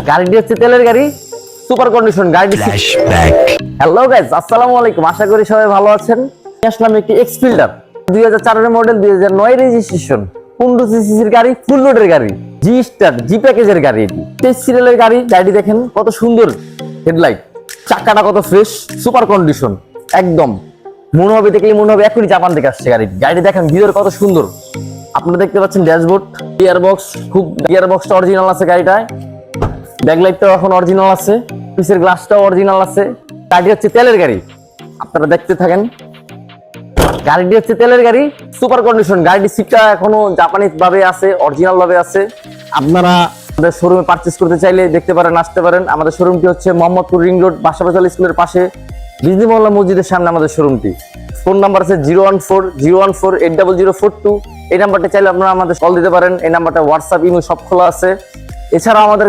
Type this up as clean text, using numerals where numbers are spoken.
গাড়িটি হচ্ছে তেলের গাড়ি, সুপার কন্ডিশন গাড়ি। হ্যালো গাইস, আসসালামু আলাইকুম। আশা করি সবাই ভালো আছেন। আসলাম একটি এক্সফিল্ডার 2004 এর মডেল, 2009 রেজিস্ট্রেশন, 15 সিসির গাড়ি, ফুল লোডের গাড়ি, জি স্টার জি প্যাকেজের গাড়ি। এটি 23 সিরিয়ালের গাড়ি। গাড়ি দেখেন কত সুন্দর, হেডলাইট, চাকাটা কত ফ্রেশ, সুপার কন্ডিশন একদম। মনে হবে দেখলে মনে হবে এখনই জাপান থেকে আসছে গাড়ি। গাড়ি দেখেন ভিতরে কত সুন্দর। আপনারা দেখতে পাচ্ছেন ড্যাশবোর্ড, গিয়ার বক্স, খুব গিয়ার বক্সটা অরিজিনাল আছে গাড়িটায়। ব্যাকলাইটটাও এখন অরিজিনাল আছে, পিছের গ্লাসটাও অরিজিনাল আছে। গাড়ি হচ্ছে তেলের গাড়ি, আপনারা দেখতে থাকেন। গাড়িটি হচ্ছে তেলের গাড়ি, সুপার কন্ডিশন। গাড়ির সিটটা এখনো জাপানিজ ভাবে আছে, অরিজিনাল ভাবে আছে। আপনারা আমাদের শোরুমে পারচেজ করতে চাইলে দেখতে পারেন, আসতে পারেন। আমাদের শোরুমটি হচ্ছে মোহাম্মদপুর রিং রোড, বাসাবাজাল স্কুলের পাশে, বিজলি মহল্লা মসজিদের সামনে আমাদের শোরুমটি। ফোন নাম্বার আছে 014-014-80042। এই নাম্বারটা চাইলে আপনারা আমাদের কল দিতে পারেন। এই নাম্বারটা হোয়াটসঅ্যাপ, ইমো সব খোলা আছে। এছাড়াও আমাদের